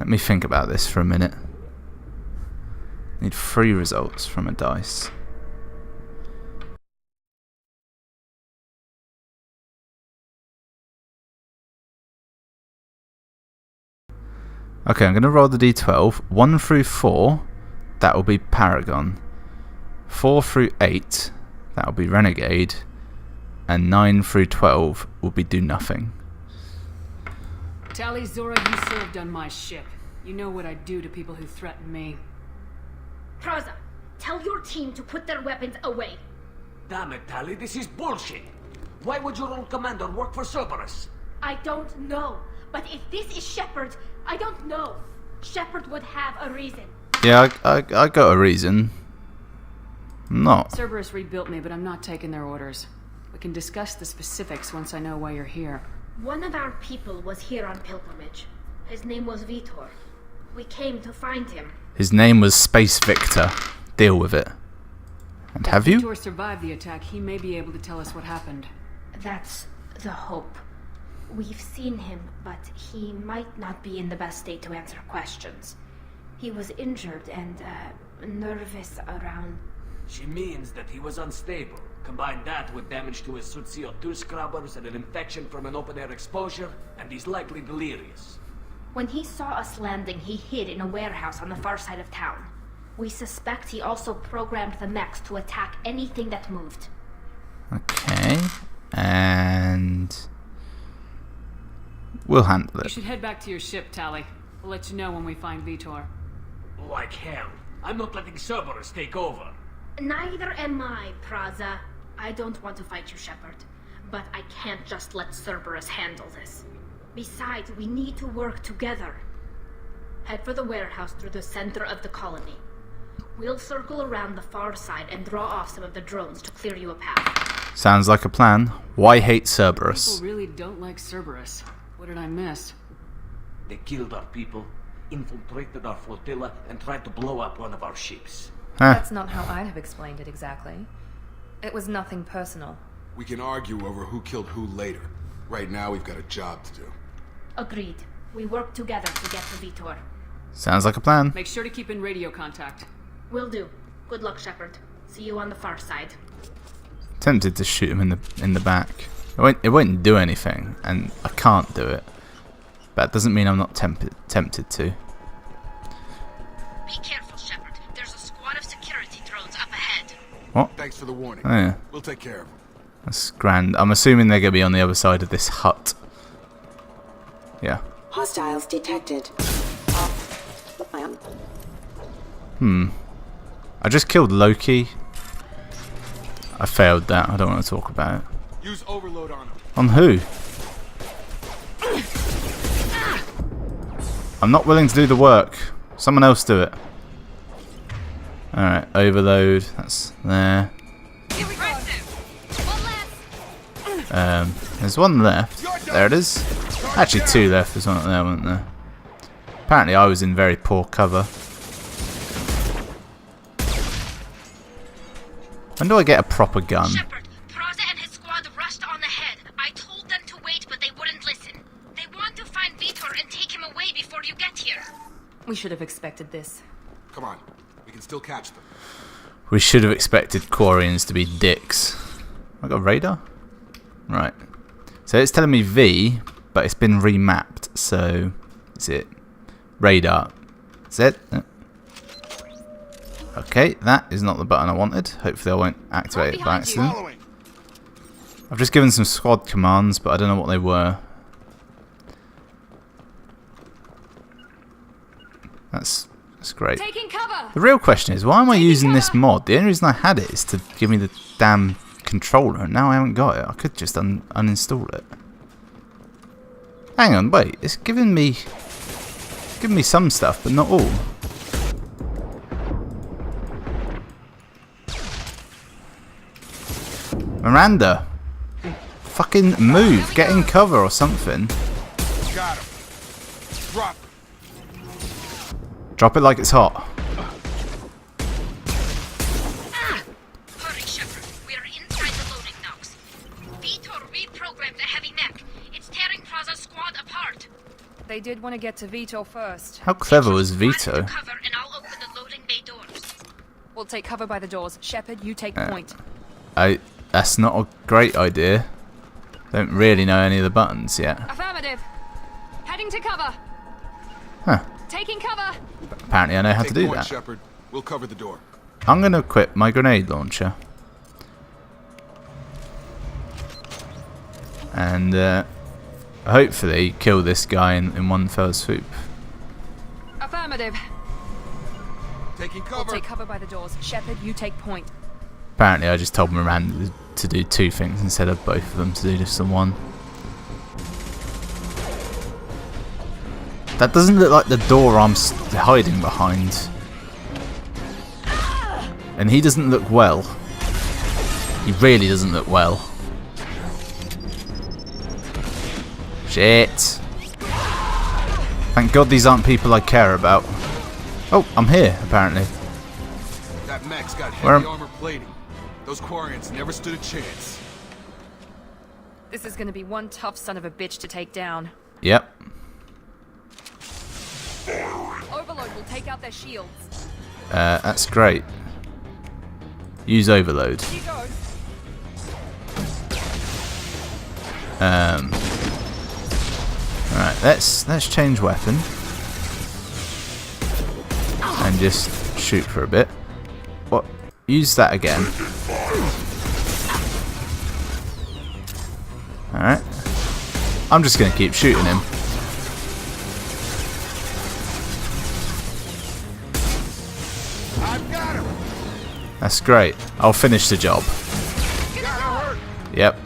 me think about this for a minute. Need 3 results from a dice. Okay, I'm going to roll the d12. 1 through 4, that will be Paragon. 4 through 8, that will be Renegade. And 9 through 12 will be Do Nothing. Tali, Zora, you served on my ship. You know what I do to people who threaten me. Praza, tell your team to put their weapons away. Damn it, Tali, this is bullshit. Why would your old commander work for Cerberus? I don't know. But if this is Shepard, I don't know. Shepard would have a reason. Yeah, I got a reason. I'm not. Cerberus rebuilt me, but I'm not taking their orders. We can discuss the specifics once I know why you're here. One of our people was here on pilgrimage. His name was Vitor. We came to find him. His name was Space Victor. Deal with it. And have you? If Vitor survived the attack, he may be able to tell us what happened. That's the hope. We've seen him, but he might not be in the best state to answer questions. He was injured and, nervous around... She means that he was unstable. Combine that with damage to his suit CO2 scrubbers and an infection from an open-air exposure, and he's likely delirious. When he saw us landing, he hid in a warehouse on the far side of town. We suspect he also programmed the mechs to attack anything that moved. Okay, and... we'll handle it. You should head back to your ship, Tali. We'll let you know when we find Vitor. Like hell. I'm not letting Cerberus take over. Neither am I, Praza. I don't want to fight you, Shepard. But I can't just let Cerberus handle this. Besides, we need to work together. Head for the warehouse through the center of the colony. We'll circle around the far side and draw off some of the drones to clear you a path. Sounds like a plan. Why hate Cerberus? People really don't like Cerberus. What did I miss? They killed our people, infiltrated our flotilla, and tried to blow up one of our ships. That's not how I'd have explained it exactly. It was nothing personal. We can argue over who killed who later. Right now, we've got a job to do. Agreed. We work together to get to Vitor. Sounds like a plan. Make sure to keep in radio contact. Will do. Good luck, Shepard. See you on the far side. Tempted to shoot him in the back. It won't do anything, and I can't do it. But that doesn't mean I'm not tempted to. Be careful, Shepard. There's a squad of security drones up ahead. What? Thanks for the warning. Oh, yeah. We'll take care of them. That's grand. I'm assuming they're going to be on the other side of this hut. Yeah. Hostiles detected. I just killed Loki. I failed that. I don't want to talk about it. Use overload on him. On who? I'm not willing to do the work. Someone else do it. Alright, overload. That's there. There's one left. There it is. Actually, 2 left. There's one up there, wasn't there? Apparently, I was in very poor cover. When do I get a proper gun? Shepard, Praza and his squad rushed on ahead. I told them to wait, but they wouldn't listen. They want to find Vitor and take him away before you get here. We should have expected this. Come on. We can still catch them. We should have expected Quarians to be dicks. I got radar? Right. So it's telling me V, but it's been remapped. So, is it radar? Is it? Okay, that is not the button I wanted. Hopefully I won't activate it by accident. I've just given some squad commands, but I don't know what they were. That's great. Taking cover. The real question is, why am I using this mod? The only reason I had it is to give me the damn controller, and now I haven't got it. I could just uninstall it. Hang on, wait. It's giving me... Give me some stuff, but not all. Miranda! Fucking move! Get in cover or something. Got him. Drop. Drop it like it's hot. Hurry, Shepard. We are inside the loading docks. Vitor reprogrammed the heavy mech. It's tearing Praza's squad apart. They did want to get to Vito first. How clever was Vito? Cover and I'll open the loading bay doors. We'll take cover by the doors. Shepard, you take point. That's not a great idea. Don't really know any of the buttons yet. Affirmative. Heading to cover. Huh. Taking cover. Apparently I know how to do point, that. Shepard. We'll cover the door. I'm going to equip my grenade launcher. And hopefully kill this guy in one fell swoop. Affirmative. Taking We'll cover. take cover by the doors. Shepard, you take point. Apparently I just told Miranda to do two things instead of both of them to do just the one. That doesn't look like the door I'm hiding behind. And he doesn't look well. He really doesn't look well. Shit. Thank God these aren't people I care about. Oh, I'm here, apparently. That mech's got Where heavy am- armor plating. Those Quarians never stood a chance. This is going to be one tough son of a bitch to take down. Yep. Overload will take out their shields. That's great. Use overload. Here goes. Alright, let's change weapon. And just shoot for a bit. What? Use that again. Alright. I'm just gonna keep shooting him. I've got him. That's great. I'll finish the job. Yep.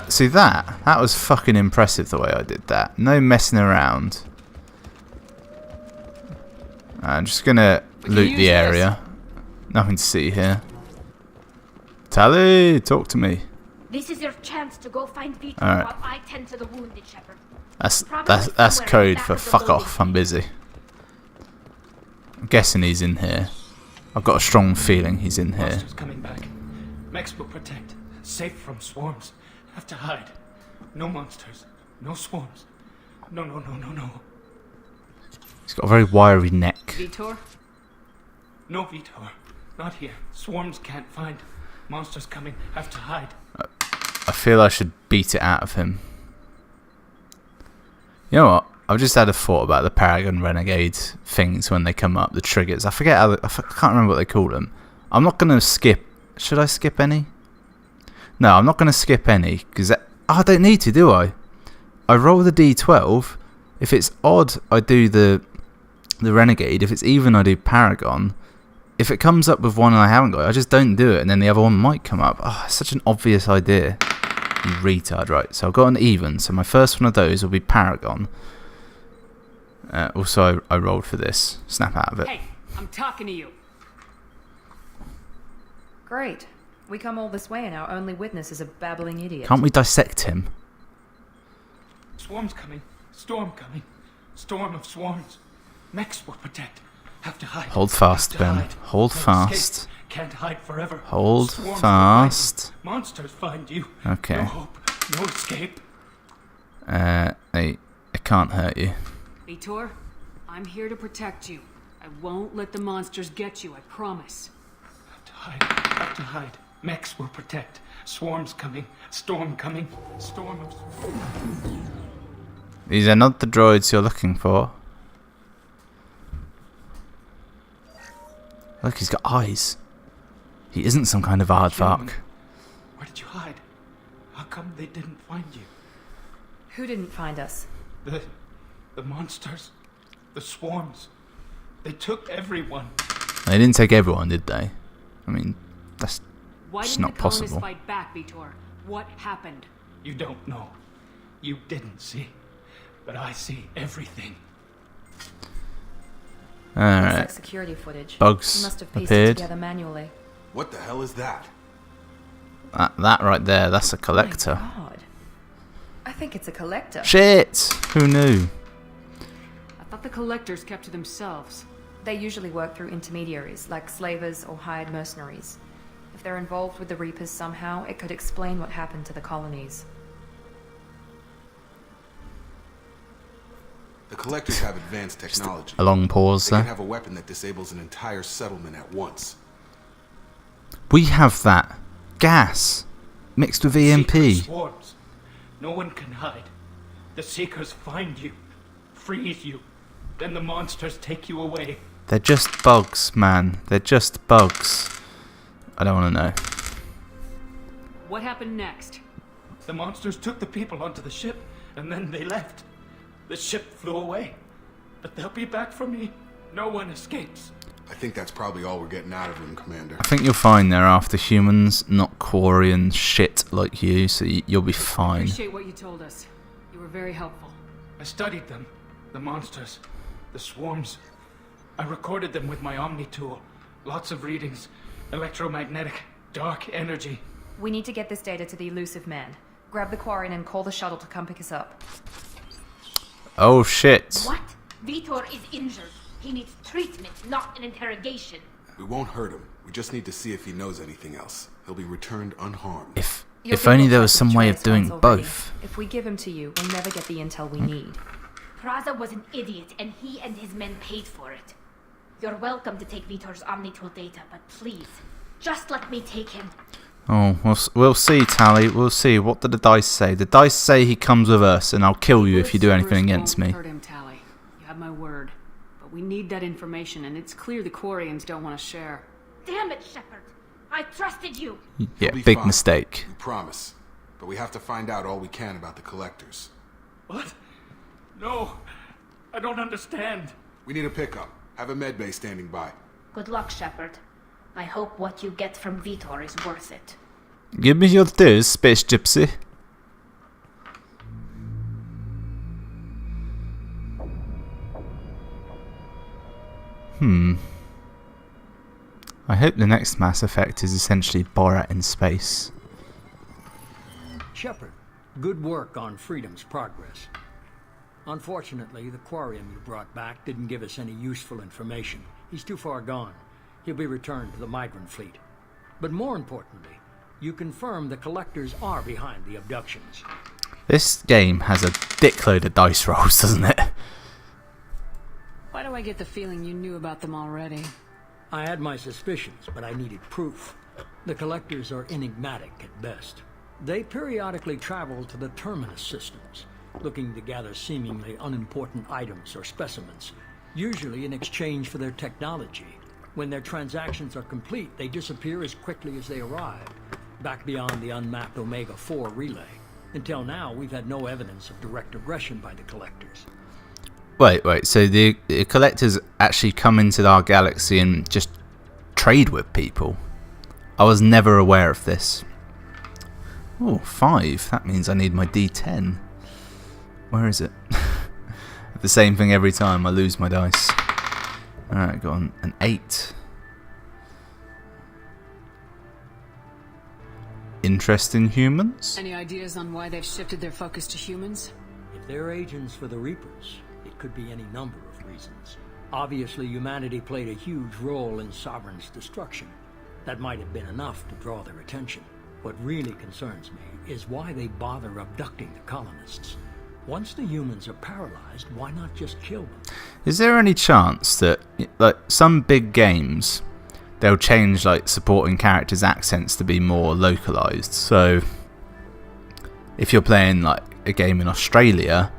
See that? That was fucking impressive the way I did that. No messing around. I'm just gonna loot the area. Nothing to see here. Tally, talk to me. This is your chance to go find Vitor Alright. while I tend to the wounded, Shepard. That's code for fuck off. I'm busy. I'm guessing he's in here. I've got a strong feeling he's in here. Monsters coming back. Mechs will protect. Safe from swarms. Have to hide. No monsters. No swarms. No. He's got a very wiry neck. Vitor? No, Vitor. Not here. Swarms can't find. Monsters coming. Have to hide. I feel I should beat it out of him. You know what? I've just had a thought about the Paragon Renegade things when they come up, the triggers. I forget how I can't remember what they call them. I'm not going to skip. Should I skip any? No, I'm not going to skip any because I don't need to, do I? I roll the D12. If it's odd, I do the Renegade. If it's even, I do Paragon. If it comes up with one and I haven't got it, I just don't do it, and then the other one might come up. Oh, it's such an obvious idea. You retard, right? So I've got an even. So my first one of those will be Paragon. Also, I rolled for this. Snap out of it. Hey, I'm talking to you. Great. We come all this way and our only witness is a babbling idiot. Can't we dissect him? Swarms coming. Storm coming. Storm of swarms. Mechs will protect. Have to hide. Hold fast, Have to Ben. hide. Hold No fast. escape. Can't hide forever. Hold Swarms will fast. find you. Monsters find you. Okay. No hope. No escape. They can't hurt you. Vitor, I'm here to protect you. I won't let the monsters get you, I promise. Have to hide. Have to hide. Mechs will protect. Swarms coming. Storm coming. Storm of... These are not the droids you're looking for. Look, he's got eyes. He isn't some kind of aardvark. Where did you hide? How come they didn't find you? Who didn't find us? The monsters. The swarms. They took everyone. They didn't take everyone, did they? I mean, that's Why just didn't not the colonists possible. fight back, Vitor? What happened? You don't know. You didn't see. but I see everything. Looks Alright. like security footage. Bugs You must have pieced appeared. it together manually. What the hell is that? That right there, that's a collector. Oh my God. I think it's a collector. Shit! Who knew? I thought the collectors kept to themselves. They usually work through intermediaries, like slavers or hired mercenaries. If they're involved with the Reapers somehow, it could explain what happened to the colonies. The collectors have advanced technology. A long pause They can there. have a weapon that disables an entire settlement at once. We have that. Gas. Mixed with EMP. Secret swarms. No one can hide. The Seekers find you, freeze you, then the monsters take you away. They're just bugs, man. They're just bugs. I don't want to know. What happened next? The monsters took the people onto the ship, and then they left. The ship flew away. But they'll be back for me. No one escapes. I think that's probably all we're getting out of him, Commander. I think you'll find they're after humans, not Quarian shit like you, so you'll be fine. Appreciate what you told us. You were very helpful. I studied them. The monsters. The swarms. I recorded them with my Omni tool. Lots of readings. Electromagnetic. Dark energy. We need to get this data to the elusive man. Grab the Quarian and call the shuttle to come pick us up. Oh shit. What? Vitor is injured. He needs treatment, not an interrogation. We won't hurt him. We just need to see if he knows anything else. He'll be returned unharmed. If only there was some way of doing both. If we give him to you, we'll never get the intel we need. Praza was an idiot, and he and his men paid for it. You're welcome to take Vitor's Omnitool data, but please, just let me take him. Oh, we'll see, Tally. We'll see. What did the dice say? The dice say he comes with us, and I'll kill you if you do anything against me. Hurt him, Tally. You have my word. But we need that information, and it's clear the Quarians don't want to share. Damn it, Shepard! I trusted you! Yeah, He'll be big fine. mistake. We promise. But we have to find out all we can about the collectors. What? No. I don't understand. We need a pickup. Have a medbay standing by. Good luck, Shepard. I hope what you get from Vitor is worth it. Give me your dues, Space Gypsy. I hope the next Mass Effect is essentially Borat in space. Shepard, good work on Freedom's progress. Unfortunately, the Quarian you brought back didn't give us any useful information. He's too far gone. He'll be returned to the migrant fleet. But more importantly, you confirm the collectors are behind the abductions. This game has a dickload of dice rolls, doesn't it? Why do I get the feeling you knew about them already? I had my suspicions, but I needed proof. The collectors are enigmatic at best. They periodically travel to the terminus systems, looking to gather seemingly unimportant items or specimens, usually in exchange for their technology. When their transactions are complete, they disappear as quickly as they arrived, back beyond the unmapped Omega-4 relay. Until now, we've had no evidence of direct aggression by the collectors. Wait, so the collectors actually come into our galaxy and just trade with people? I was never aware of this. Oh, 5. That means I need my D10. Where is it? The same thing every time, I lose my dice. Alright, got an 8. Interest in humans? Any ideas on why they've shifted their focus to humans? If they're agents for the Reapers, it could be any number of reasons. Obviously, humanity played a huge role in Sovereign's destruction. That might have been enough to draw their attention. What really concerns me is why they bother abducting the colonists. Once the humans are paralyzed, why not just kill them? Is there any chance that, like, some big games, they'll change, like, supporting characters' accents to be more localized? So, if you're playing, like, a game in Australia,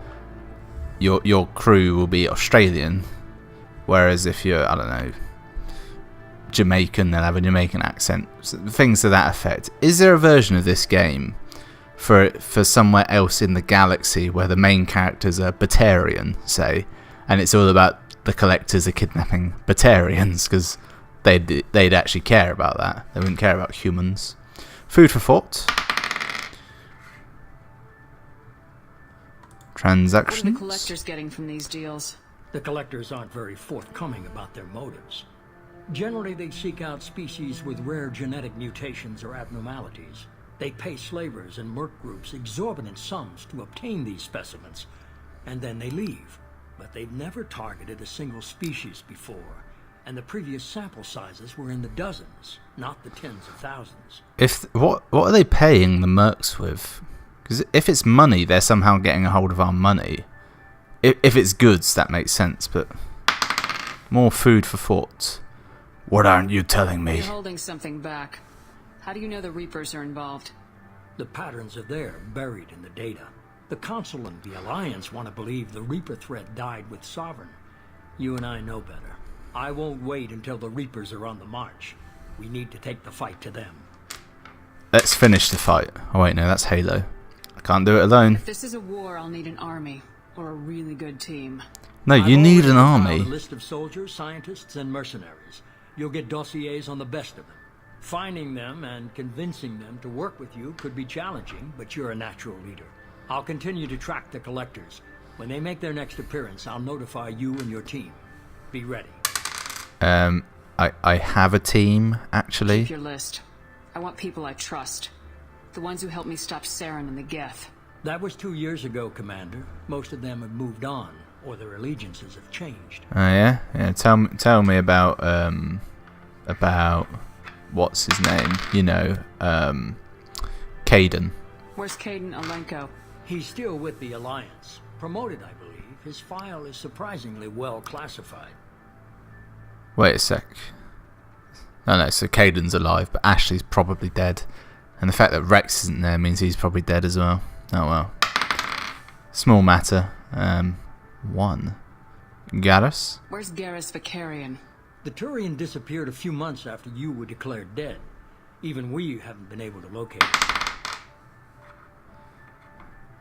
your crew will be Australian, whereas if you're, I don't know, Jamaican, they'll have a Jamaican accent. Things to that effect. Is there a version of this game for somewhere else in the galaxy where the main characters are Batarian, say, and it's all about the collectors are kidnapping Batarians, because they'd actually care about that. They wouldn't care about humans. Food for thought. What are the Transactions. collectors getting from these deals? The collectors aren't very forthcoming about their motives. Generally, they seek out species with rare genetic mutations or abnormalities. They pay slavers and merc groups exorbitant sums to obtain these specimens, and then they leave. But they've never targeted a single species before, and the previous sample sizes were in the dozens, not the tens of thousands. What are they paying the mercs with? Because if it's money, they're somehow getting a hold of our money. If it's goods, that makes sense, but more food for thought. What aren't you telling me? You're holding something back. How do you know the Reapers are involved? The patterns are there, buried in the data. The Council and the Alliance want to believe the Reaper threat died with Sovereign. You and I know better. I won't wait until the Reapers are on the march. We need to take the fight to them. Let's finish the fight. Oh wait, no, that's Halo. I can't do it alone. If this is a war, I'll need an army. Or a really good team. No, you need an army. A list of soldiers, scientists, and mercenaries. You'll get dossiers on the best of them. Finding them and convincing them to work with you could be challenging, but you're a natural leader. I'll continue to track the collectors. When they make their next appearance, I'll notify you and your team. Be ready. I have a team, actually. Keep your list. I want people I trust. The ones who helped me stop Saren and the Geth. That was 2 years ago, Commander. Most of them have moved on, or their allegiances have changed. Oh yeah, yeah. Tell me about what's his name? You know, Caden. Where's Caden Alenko? He's still with the Alliance. Promoted, I believe. His file is surprisingly well classified. Wait a sec. No, so Caden's alive, but Ashley's probably dead. And the fact that Rex isn't there means he's probably dead as well. Oh well. Small matter. 1. Garrus? Where's Garrus Vicarian? The Turian disappeared a few months after you were declared dead. Even we haven't been able to locate him.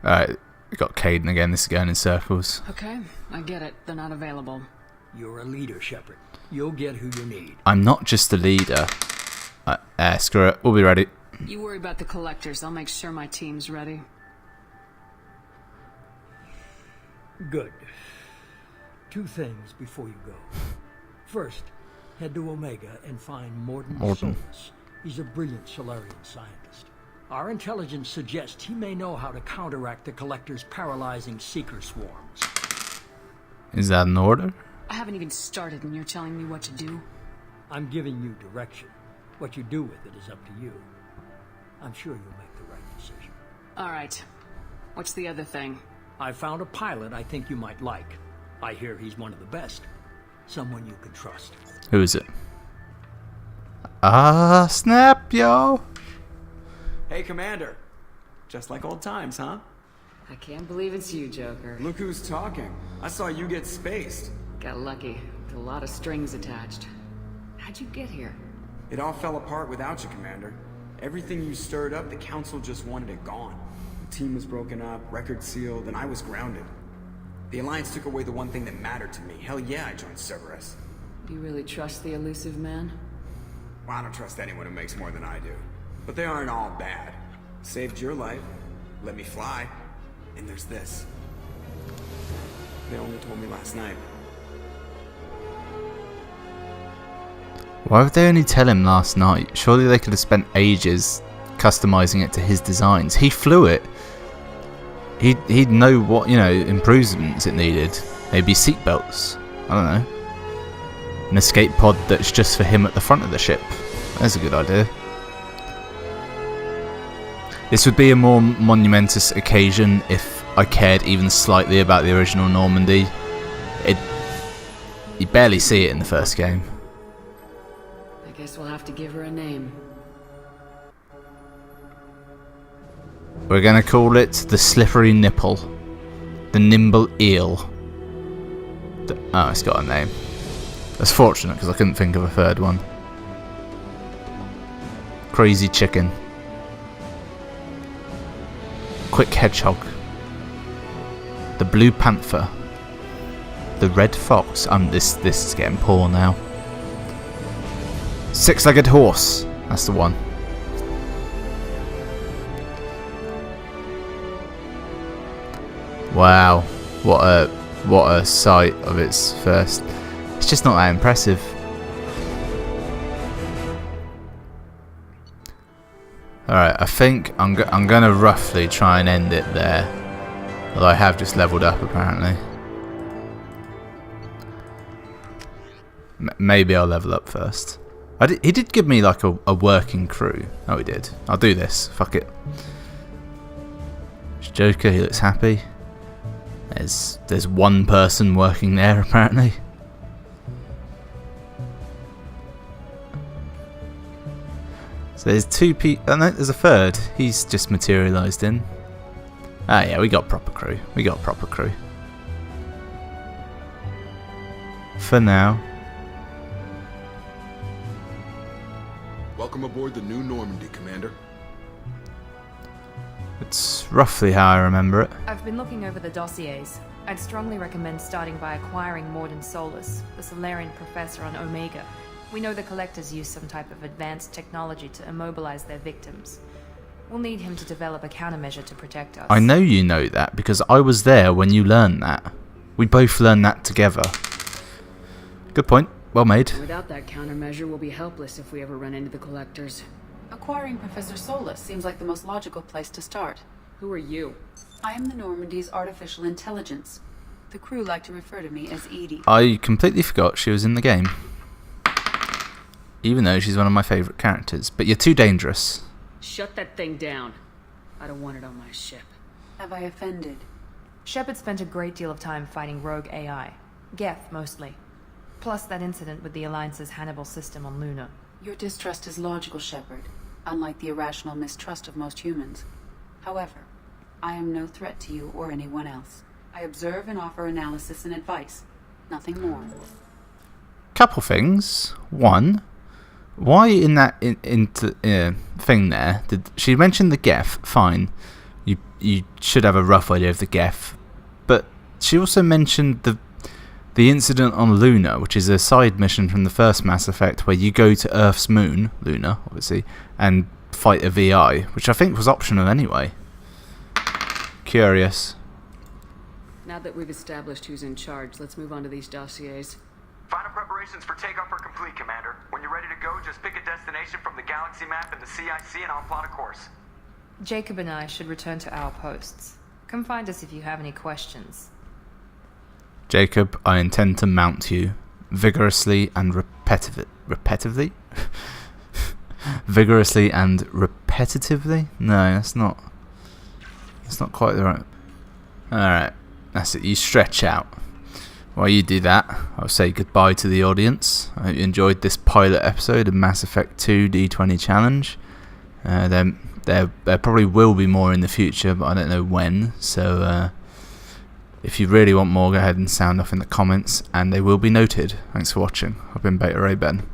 Alright, we got Caden again. This is going in circles. Okay, I get it. They're not available. You're a leader, Shepard. You'll get who you need. I'm not just a leader. Screw it. We'll be ready. You worry about the collectors. I'll make sure my team's ready. Good. 2 things before you go. First, head to Omega and find Mordin Solus. He's a brilliant Solarian scientist. Our intelligence suggests he may know how to counteract the Collector's paralyzing Seeker swarms. Is that an order? I haven't even started and you're telling me what to do? I'm giving you direction. What you do with it is up to you. I'm sure you'll make the right decision. Alright. What's the other thing? I found a pilot I think you might like. I hear he's one of the best. Someone you can trust. Who is it? Ah, snap, yo! Hey, Commander. Just like old times, huh? I can't believe it's you, Joker. Look who's talking. I saw you get spaced. Got lucky. With a lot of strings attached. How'd you get here? It all fell apart without you, Commander. Everything you stirred up, the Council just wanted it gone. The team was broken up, record sealed, and I was grounded. The Alliance took away the one thing that mattered to me. Hell yeah, I joined Cerberus. Do you really trust the elusive man? Well, I don't trust anyone who makes more than I do. But they aren't all bad. Saved your life, let me fly, and there's this. They only told me last night. Why would they only tell him last night? Surely they could have spent ages customizing it to his designs. He flew it. He'd know what, you know, improvements it needed. Maybe seatbelts. I don't know. An escape pod that's just for him at the front of the ship. That's a good idea. This would be a more monumentous occasion if I cared even slightly about the original Normandy. You barely see it in the first game. I guess we'll have to give her a name. We're gonna call it the Slippery Nipple. The Nimble Eel. Oh, it's got a name. That's fortunate because I couldn't think of a third one. Crazy Chicken. Quick Hedgehog. The Blue Panther. The Red Fox. This is getting poor now. Six-Legged Horse. That's the one. Wow, what a sight of its first. It's just not that impressive. Alright, I think I'm gonna roughly try and end it there. Although I have just leveled up apparently. Maybe I'll level up first. He did give me like a working crew. Oh, he did. I'll do this. Fuck it. There's Joker, he looks happy. There's one person working there apparently. So there's two people. Oh no, there's a third. He's just materialised in. Ah yeah, we got proper crew. We got proper crew. For now. Welcome aboard the New Normandy, Commander. It's roughly how I remember it. I've been looking over the dossiers. I'd strongly recommend starting by acquiring Morden Solus, the Solarian professor on Omega. We know the Collectors use some type of advanced technology to immobilize their victims. We'll need him to develop a countermeasure to protect us. I know you know that because I was there when you learned that. We both learned that together. Good point. Well made. Without that countermeasure, we'll be helpless if we ever run into the Collectors. Acquiring Professor Solus seems like the most logical place to start. Who are you? I am the Normandy's artificial intelligence. The crew like to refer to me as Edie. I completely forgot she was in the game. Even though she's one of my favourite characters. But you're too dangerous. Shut that thing down. I don't want it on my ship. Have I offended? Shepard spent a great deal of time fighting rogue AI. Geth, mostly. Plus that incident with the Alliance's Hannibal system on Luna. Your distrust is logical, Shepard, unlike the irrational mistrust of most humans. However, I am no threat to you or anyone else. I observe and offer analysis and advice. Nothing more. Couple things. One, why in that thing there did she mention the Geth? Fine, you should have a rough idea of the Geth, but she also mentioned the incident on Luna, which is a side mission from the first Mass Effect where you go to Earth's moon, Luna, obviously, and fight a VI, which I think was optional anyway. Curious. Now that we've established who's in charge, let's move on to these dossiers. Final preparations for takeoff are complete, Commander. When you're ready to go, just pick a destination from the galaxy map in the CIC and I'll plot a course. Jacob and I should return to our posts. Come find us if you have any questions. Jacob, I intend to mount you vigorously and repetitively? Vigorously and repetitively? No, that's not quite the right. Alright, that's it. You stretch out. While you do that, I'll say goodbye to the audience. I hope you enjoyed this pilot episode of Mass Effect 2 D20 Challenge. There probably will be more in the future, but I don't know when. So if you really want more, go ahead and sound off in the comments, and they will be noted. Thanks for watching. I've been Beta Ray Ben.